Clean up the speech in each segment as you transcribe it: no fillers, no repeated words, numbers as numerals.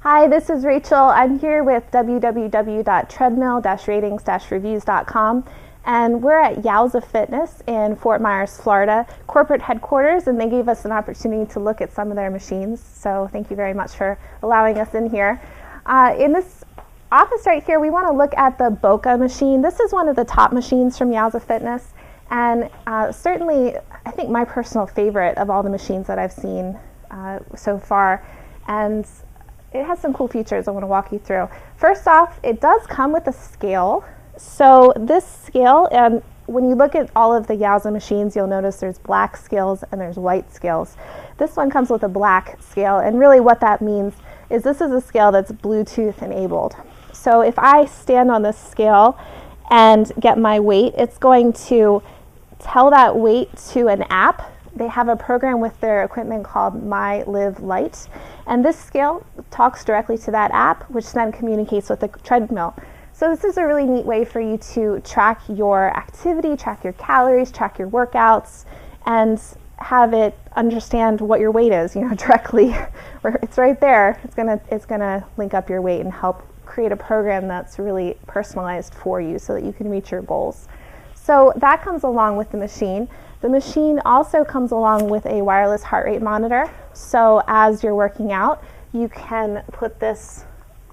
Hi, this is Rachel. I'm here with www.treadmill-ratings-reviews.com, and we're at Yowza Fitness in Fort Myers, Florida, corporate headquarters, and they gave us an opportunity to look at some of their machines. So thank you very much for allowing us in here. In this office right here, we want to look at the Boca machine. This is one of the top machines from Yowza Fitness, and certainly I think my personal favorite of all the machines that I've seen so far. And it has some cool features I want to walk you through. First off, it does come with a scale. So this scale, and when you look at all of the Yowza machines, you'll notice there's black scales and there's white scales. This one comes with a black scale, and really what that means is this is a scale that's Bluetooth enabled. So if I stand on this scale and get my weight, it's going to tell that weight to an app. They have a program with their equipment called My Live Light, and this scale talks directly to that app, which then communicates with the treadmill. So this is a really neat way for you to track your activity, track your calories, track your workouts, and have it understand what your weight is, directly. It's right there. It's gonna link up your weight and help create a program that's really personalized for you so that you can reach your goals. So that comes along with the machine. The machine also comes along with a wireless heart rate monitor. So as you're working out, you can put this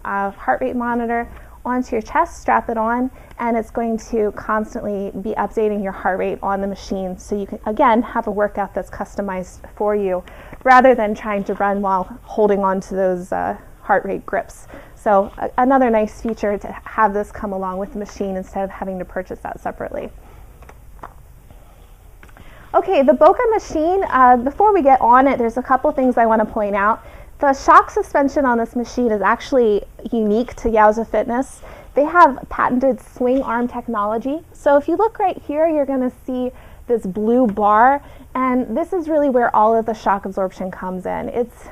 heart rate monitor onto your chest, strap it on, and it's going to constantly be updating your heart rate on the machine. So you can, again, have a workout that's customized for you rather than trying to run while holding on to those heart rate grips. So another nice feature to have this come along with the machine instead of having to purchase that separately. Okay, the Boca machine, before we get on it, there's a couple things I want to point out. The shock suspension on this machine is actually unique to Yowza Fitness. They have patented swing arm technology. So if you look right here, you're going to see this blue bar, and this is really where all of the shock absorption comes in. It's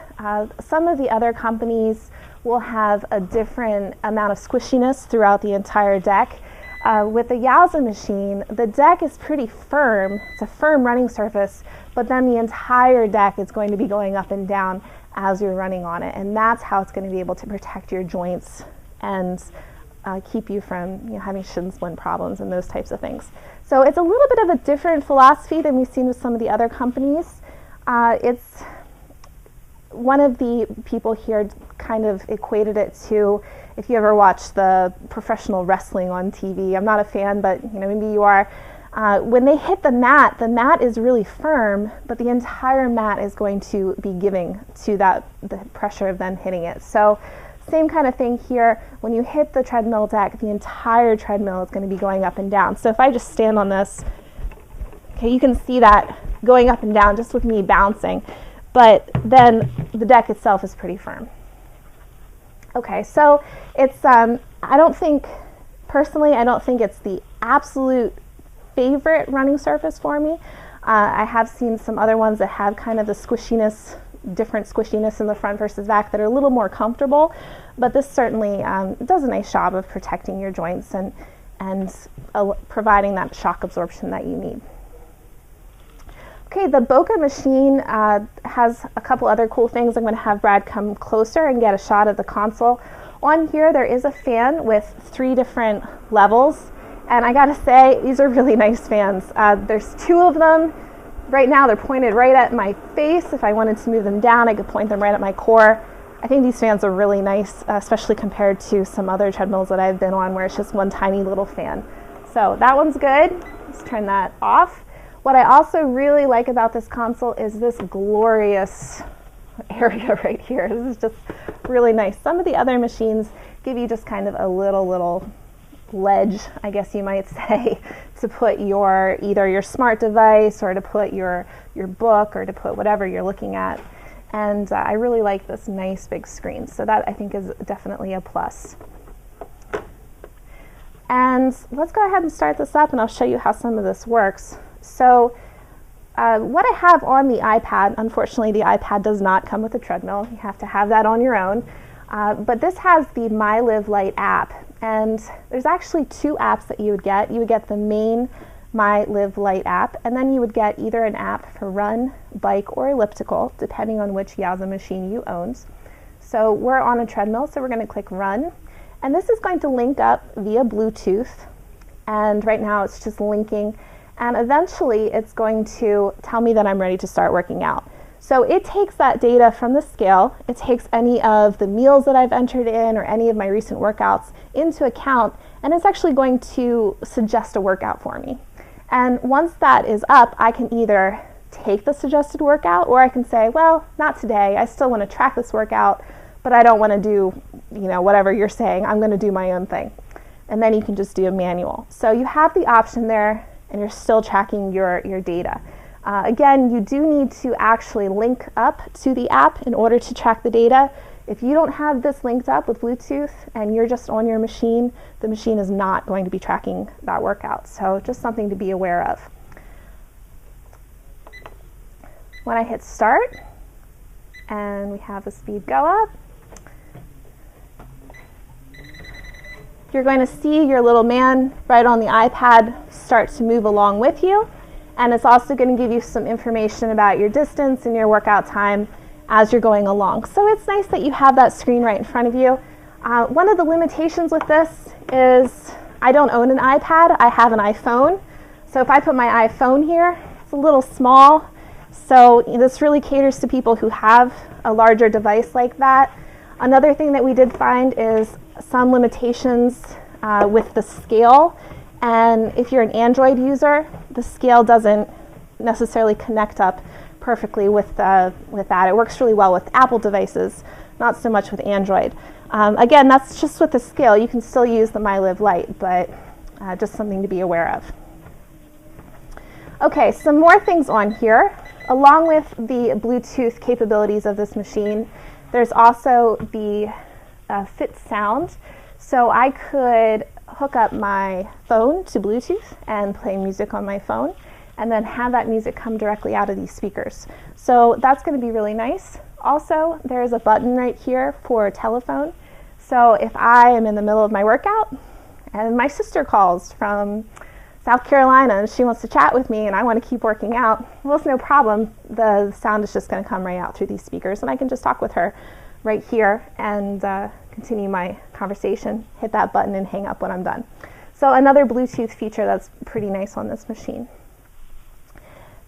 some of the other companies will have a different amount of squishiness throughout the entire deck. With the Yowza machine, the deck is pretty firm. It's a firm running surface, but then the entire deck is going to be going up and down as you're running on it, and that's how it's going to be able to protect your joints and keep you from having shin splint problems and those types of things. So it's a little bit of a different philosophy than we've seen with some of the other companies. It's one of the people here kind of equated it to, if you ever watch the professional wrestling on TV, I'm not a fan, but maybe you are, when they hit the mat is really firm, but the entire mat is going to be giving to the pressure of them hitting it. So same kind of thing here. When you hit the treadmill deck, the entire treadmill is going to be going up and down. So if I just stand on this, okay, you can see that going up and down just with me bouncing, but then the deck itself is pretty firm. Okay, so it's, I don't think it's the absolute favorite running surface for me. I have seen some other ones that have kind of the squishiness, different squishiness in the front versus back that are a little more comfortable, but this certainly does a nice job of protecting your joints and providing that shock absorption that you need. Okay, the Boca machine has a couple other cool things. I'm going to have Brad come closer and get a shot of the console. On here, there is a fan with 3 different levels, and I gotta say, these are really nice fans. There's 2 of them. Right now, they're pointed right at my face. If I wanted to move them down, I could point them right at my core. I think these fans are really nice, especially compared to some other treadmills that I've been on where it's just one tiny little fan. So that one's good. Let's turn that off. What I also really like about this console is this glorious area right here. This is just really nice. Some of the other machines give you just kind of a little ledge, I guess you might say, to put either your smart device or to put your book or to put whatever you're looking at. And I really like this nice big screen. So that I think is definitely a plus. And let's go ahead and start this up and I'll show you how some of this works. So what I have on the iPad, unfortunately the iPad does not come with a treadmill. You have to have that on your own. But this has the My Live Light app, and there's actually 2 apps that you would get. You would get the main My Live Light app, and then you would get either an app for run, bike, or elliptical, depending on which Yowza machine you owned. So we're on a treadmill, so we're going to click run. And this is going to link up via Bluetooth. And right now it's just linking. And eventually it's going to tell me that I'm ready to start working out. So it takes that data from the scale, it takes any of the meals that I've entered in or any of my recent workouts into account, and it's actually going to suggest a workout for me. And once that is up, I can either take the suggested workout, or I can say, well, not today, I still want to track this workout, but I don't want to do, whatever you're saying, I'm going to do my own thing. And then you can just do a manual. So you have the option there, and you're still tracking your data. Again, you do need to actually link up to the app in order to track the data. If you don't have this linked up with Bluetooth and you're just on your machine, the machine is not going to be tracking that workout. So just something to be aware of. When I hit start and we have the speed go up, you're going to see your little man right on the iPad start to move along with you. And it's also going to give you some information about your distance and your workout time as you're going along. So it's nice that you have that screen right in front of you. One of the limitations with this is I don't own an iPad, I have an iPhone. So if I put my iPhone here, it's a little small. So this really caters to people who have a larger device like that. Another thing that we did find is some limitations with the scale. And if you're an Android user, the scale doesn't necessarily connect up perfectly with that. It works really well with Apple devices, not so much with Android. Again, that's just with the scale. You can still use the MyLive Lite, but just something to be aware of. Okay, some more things on here. Along with the Bluetooth capabilities of this machine, there's also the Fit Sound. So I could hook up my phone to Bluetooth and play music on my phone, and then have that music come directly out of these speakers. So that's going to be really nice. Also, there's a button right here for telephone. So if I am in the middle of my workout and my sister calls from South Carolina and she wants to chat with me and I want to keep working out, well, it's no problem. The sound is just going to come right out through these speakers, and I can just talk with her right here and continue my conversation, hit that button and hang up when I'm done. So another Bluetooth feature that's pretty nice on this machine.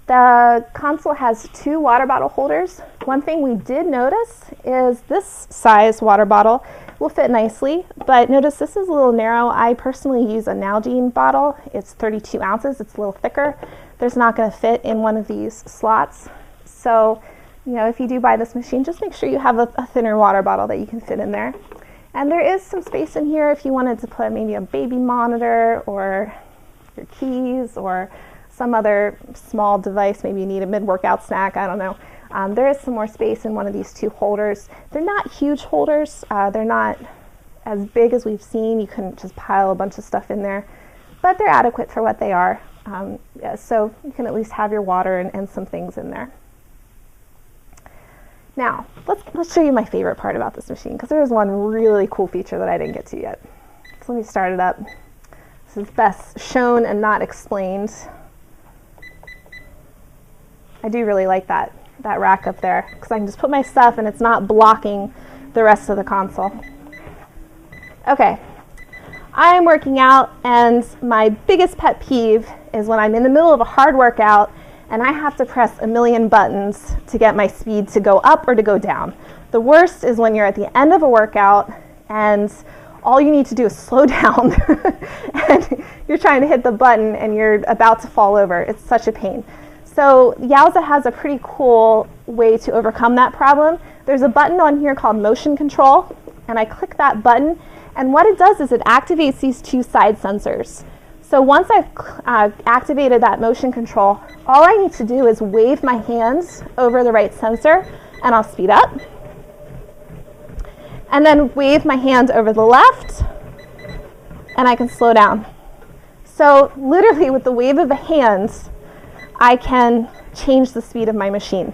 The console has 2 water bottle holders. One thing we did notice is this size water bottle will fit nicely, but notice this is a little narrow. I personally use a Nalgene bottle. It's 32 ounces. It's a little thicker. There's not going to fit in one of these slots. So, if you do buy this machine, just make sure you have a thinner water bottle that you can fit in there. And there is some space in here if you wanted to put maybe a baby monitor or your keys or some other small device. Maybe you need a mid-workout snack, I don't know. There is some more space in one of these 2 holders. They're not huge holders. They're not as big as we've seen. You couldn't just pile a bunch of stuff in there, but they're adequate for what they are. So you can at least have your water and some things in there. Now, let's show you my favorite part about this machine, because there is one really cool feature that I didn't get to yet. So let me start it up. This is best shown and not explained. I do really like that rack up there, because I can just put my stuff and it's not blocking the rest of the console. Okay, I am working out, and my biggest pet peeve is when I'm in the middle of a hard workout and I have to press a million buttons to get my speed to go up or to go down. The worst is when you're at the end of a workout and all you need to do is slow down and you're trying to hit the button and you're about to fall over. It's such a pain. So Yowza has a pretty cool way to overcome that problem. There's a button on here called motion control, and I click that button, and what it does is it activates these 2 side sensors. So once I've activated that motion control, all I need to do is wave my hands over the right sensor and I'll speed up. And then wave my hand over the left and I can slow down. So literally with the wave of a hand, I can change the speed of my machine.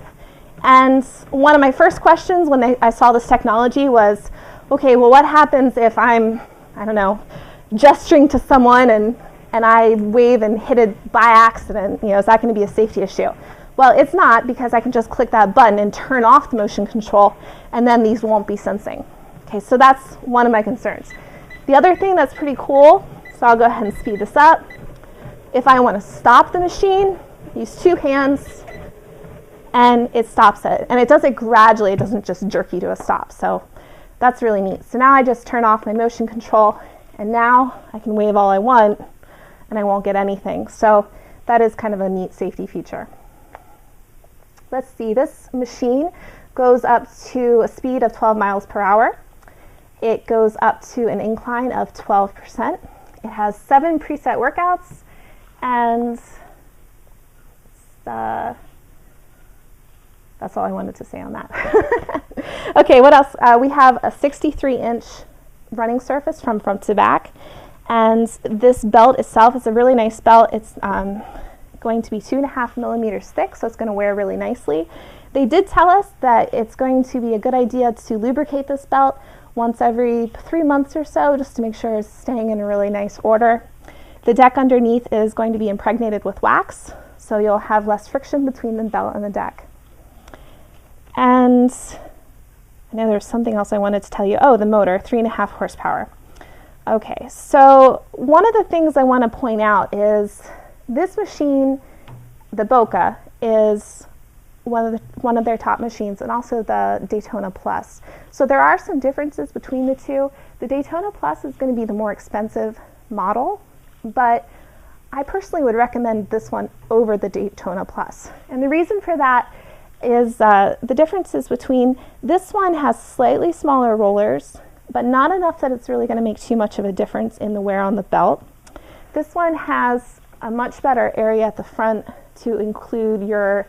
And one of my first questions when I saw this technology was, okay, well, what happens if I'm, gesturing to someone and I wave and hit it by accident? Is that going to be a safety issue? Well, it's not, because I can just click that button and turn off the motion control, and then these won't be sensing. Okay, so that's one of my concerns. The other thing that's pretty cool, so I'll go ahead and speed this up. If I want to stop the machine, use 2 hands, and it stops it. And it does it gradually, it doesn't just jerk you to a stop. So that's really neat. So now I just turn off my motion control, and now I can wave all I want, and I won't get anything. So that is kind of a neat safety feature. Let's see, this machine goes up to a speed of 12 miles per hour. It goes up to an incline of 12%. It has 7 preset workouts, and that's all I wanted to say on that. Okay, what else? We have a 63-inch running surface from front to back, and this belt itself is a really nice belt. It's going to be 2.5 millimeters thick, so it's going to wear really nicely. They did tell us that it's going to be a good idea to lubricate this belt once every 3 months or so, just to make sure it's staying in a really nice order. The deck underneath is going to be impregnated with wax, so you'll have less friction between the belt and the deck. And I know there's something else I wanted to tell you. Oh, the motor, 3.5 horsepower. Okay, so one of the things I want to point out is this machine, the Boca, is one of their top machines, and also the Daytona Plus. So there are some differences between the two. The Daytona Plus is going to be the more expensive model, but I personally would recommend this one over the Daytona Plus. And the reason for that is the differences between this one has slightly smaller rollers, but not enough that it's really going to make too much of a difference in the wear on the belt. This one has a much better area at the front to include your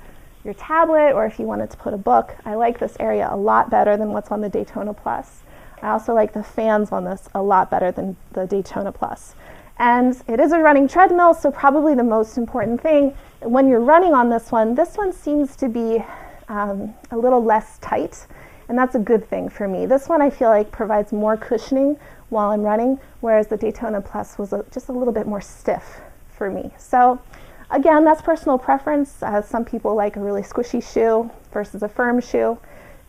tablet, or if you wanted to put a book. I like this area a lot better than what's on the Daytona Plus. I also like the fans on this a lot better than the Daytona Plus. And it is a running treadmill, so probably the most important thing when you're running on this one seems to be a little less tight, and that's a good thing for me. This one I feel like provides more cushioning while I'm running, whereas the Daytona Plus was just a little bit more stiff for me. So again, that's personal preference. Some people like a really squishy shoe versus a firm shoe.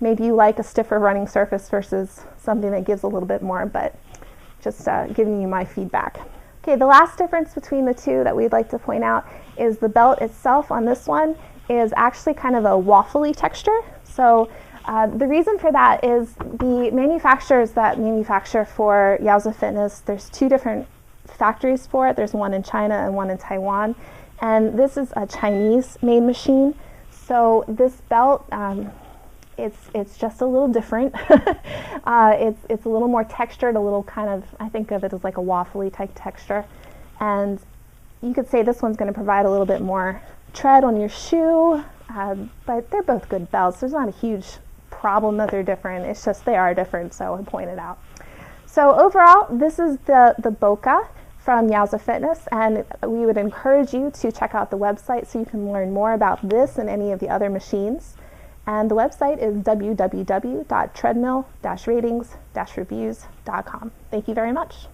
Maybe you like a stiffer running surface versus something that gives a little bit more, but just giving you my feedback. Okay, the last difference between the two that we'd like to point out is the belt itself on this one is actually kind of a waffly texture. So the reason for that is the manufacturers that manufacture for Yowza Fitness, there's 2 different factories for it. There's one in China and one in Taiwan. And this is a Chinese-made machine. So this belt, it's just a little different. It's a little more textured, a little kind of, I think of it as like a waffly type texture. And you could say this one's going to provide a little bit more tread on your shoe, but they're both good belts. There's not a huge problem that they're different. It's just they are different, so I pointed out. So overall, this is the Boca from Yowza Fitness, and we would encourage you to check out the website so you can learn more about this and any of the other machines. And the website is www.treadmill-ratings-reviews.com. Thank you very much.